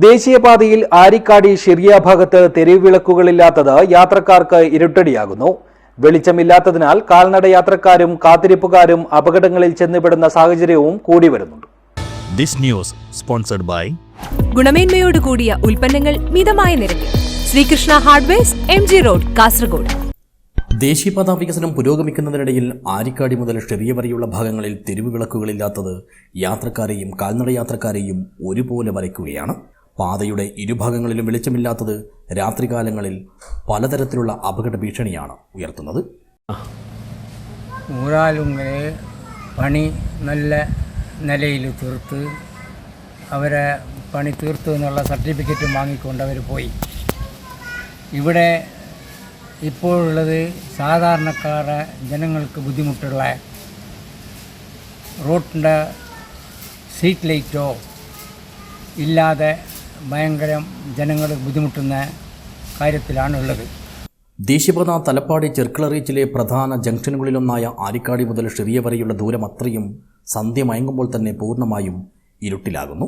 ദേശീയപാതയിൽ ആരിക്കാടി ഷിറിയ ഭാഗത്ത് തെരുവിളക്കുകളില്ലാത്തത് യാത്രക്കാർക്ക് ഇരുട്ടടിയാകുന്നു. വെളിച്ചമില്ലാത്തതിനാൽ കാൽനട യാത്രക്കാരും കാത്തിരിപ്പുകാരും അപകടങ്ങളിൽ ചെന്നുപെടുന്ന സാഹചര്യവും കൂടി വരുന്നുണ്ട്. ഗുണമേന്മയോട് കൂടിയ ഉൽപ്പന്നങ്ങൾ മിതമായ നിരക്കിൽ. Srikrishna hardwares, MG road, Kasaragod. ദേശീയപാത വികസനം പുരോഗമിക്കുന്നതിനിടയിൽ ആരിക്കാടി മുതൽ ഷിറിയ വരെയുള്ള ഭാഗങ്ങളിൽ തെരുവ് വിളക്കുകളില്ലാത്തത് യാത്രക്കാരെയും കാൽനട യാത്രക്കാരെയും ഒരുപോലെ വരയ്ക്കുകയാണ്. പാതയുടെ ഇരുഭാഗങ്ങളിലും വെളിച്ചമില്ലാത്തത് രാത്രികാലങ്ങളിൽ പലതരത്തിലുള്ള അപകട ഭീഷണിയാണ് ഉയർത്തുന്നത്. ഊരാലുങ്കരെ പണി നല്ല നിലയിൽ തീർത്ത് അവരെ പണി തീർത്തു എന്നുള്ള സർട്ടിഫിക്കറ്റും വാങ്ങിക്കൊണ്ട് അവർ പോയി. ഇവിടെ ഇപ്പോഴുള്ളത് സാധാരണക്കാരെ ജനങ്ങൾക്ക് ബുദ്ധിമുട്ടുള്ള റോഡിൻ്റെ സ്ട്രീറ്റ് ലൈറ്റോ ഇല്ലാതെ ഭയങ്കര ജനങ്ങൾ ബുദ്ധിമുട്ടുന്ന കാര്യത്തിലാണുള്ളത്. ദേശീയപാത തലപ്പാടി ചെർക്കിള റീച്ചിലെ പ്രധാന ജംഗ്ഷനുകളിലൊന്നായ ആരിക്കാടി മുതൽ ഷിറിയ വരെയുള്ള ദൂരം അത്രയും സന്ധ്യ മയങ്ങുമ്പോൾ തന്നെ പൂർണ്ണമായും ഇരുട്ടിലാകുന്നു.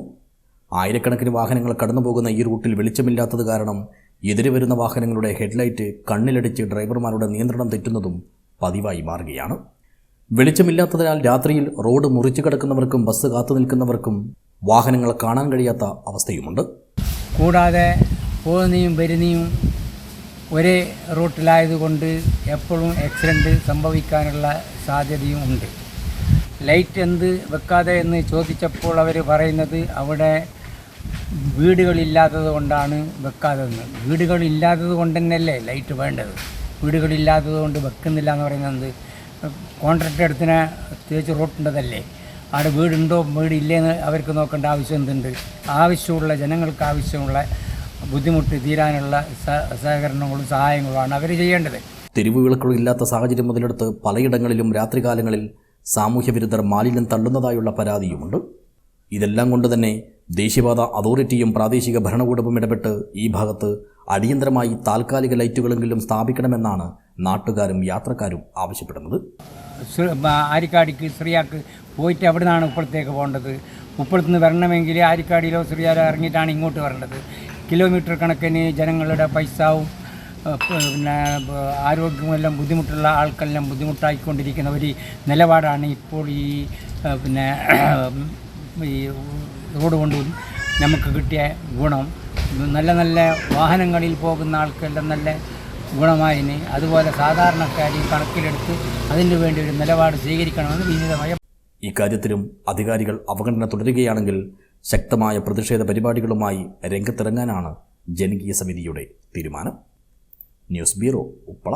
ആയിരക്കണക്കിന് വാഹനങ്ങൾ കടന്നുപോകുന്ന ഈ റൂട്ടിൽ വെളിച്ചമില്ലാത്തത് കാരണം എതിരെ വരുന്ന വാഹനങ്ങളുടെ ഹെഡ്ലൈറ്റ് കണ്ണിലടിച്ച് ഡ്രൈവർമാരുടെ നിയന്ത്രണം തെറ്റുന്നതും പതിവായി മാറുകയാണ്. വെളിച്ചമില്ലാത്തതിനാൽ രാത്രിയിൽ റോഡ് മുറിച്ചു കിടക്കുന്നവർക്കും ബസ് കാത്തു നിൽക്കുന്നവർക്കും വാഹനങ്ങൾ കാണാൻ കഴിയാത്ത അവസ്ഥയുമുണ്ട്. കൂടാതെ പോകുന്നതും വരുന്നതും ഒരേ റൂട്ടിലായതുകൊണ്ട് എപ്പോഴും ആക്സിഡൻറ്റ് സംഭവിക്കാനുള്ള സാധ്യതയും ഉണ്ട്. ലൈറ്റ് എന്ത് വെക്കാതെ എന്ന് ചോദിച്ചപ്പോൾ അവർ പറയുന്നത് അവിടെ വീടുകളില്ലാത്തത് കൊണ്ടാണ് വെക്കാത്തതെന്ന്. വീടുകളില്ലാത്തത് കൊണ്ട് തന്നെയല്ലേ ലൈറ്റ് വേണ്ടത്. വീടുകളില്ലാത്തത് കൊണ്ട് വെക്കുന്നില്ല എന്ന് പറയുന്നത് കോൺട്രാക്റ്റ് എടുത്തിന് തേച്ച് റോട്ടുണ്ടതല്ലേ. അവിടെ വീടുണ്ടോ വീടില്ലേന്ന് അവർക്ക് നോക്കേണ്ട ആവശ്യം എന്തുണ്ട്? ആവശ്യമുള്ള ജനങ്ങൾക്ക് ആവശ്യമുള്ള ബുദ്ധിമുട്ട് തീരാനുള്ള സഹകരണങ്ങളും സഹായങ്ങളുമാണ് അവർ ചെയ്യേണ്ടത്. തെരുവ് വിളക്കുകളില്ലാത്ത സാഹചര്യം മുതലെടുത്ത് പലയിടങ്ങളിലും രാത്രികാലങ്ങളിൽ സാമൂഹ്യവിരുദ്ധർ മാലിന്യം തള്ളുന്നതായുള്ള പരാതിയുമുണ്ട്. ഇതെല്ലാം കൊണ്ട് തന്നെ ദേശീയപാത അതോറിറ്റിയും പ്രാദേശിക ഭരണകൂടവും ഇടപെട്ട് ഈ ഭാഗത്ത് അടിയന്തരമായി താൽക്കാലിക ലൈറ്റുകളെങ്കിലും സ്ഥാപിക്കണമെന്നാണ് നാട്ടുകാരും യാത്രക്കാരും ആവശ്യപ്പെടുന്നത്. ആരിക്കാടിക്ക് ശ്രീയാക്ക് പോയിട്ട് അവിടെ നിന്നാണ് ഉപ്പളത്തേക്ക് പോകേണ്ടത്. ഉപ്പളത്തുനിന്ന് വരണമെങ്കിൽ ആരിക്കാടിയിലോ ശ്രീയാലോ ഇറങ്ങിയിട്ടാണ് ഇങ്ങോട്ട് വരേണ്ടത്. കിലോമീറ്റർ കണക്കിന് ജനങ്ങളുടെ പൈസവും പിന്നെ ആരോഗ്യമെല്ലാം ബുദ്ധിമുട്ടുള്ള ആൾക്കെല്ലാം ബുദ്ധിമുട്ടായിക്കൊണ്ടിരിക്കുന്ന ഒരു നിലപാടാണ് ഇപ്പോൾ ഈ പിന്നെ ഈ റോഡ് കൊണ്ട് നമുക്ക് കിട്ടിയ ഗുണം. നല്ല നല്ല വാഹനങ്ങളിൽ പോകുന്ന ആൾക്കെല്ലാം നല്ല ഗുണമായിന്. അതുപോലെ സാധാരണക്കാരെയും കണക്കിലെടുത്ത് അതിനു വേണ്ടി ഒരു നിലപാട് സ്വീകരിക്കണമെന്ന് വിനീതമായ. ഇക്കാര്യത്തിലും അധികാരികൾ അവഗണന തുടരുകയാണെങ്കിൽ ശക്തമായ പ്രതിഷേധ പരിപാടികളുമായി രംഗത്തിറങ്ങാനാണ് ജനകീയ സമിതിയുടെ തീരുമാനം. News bureau, Uppala.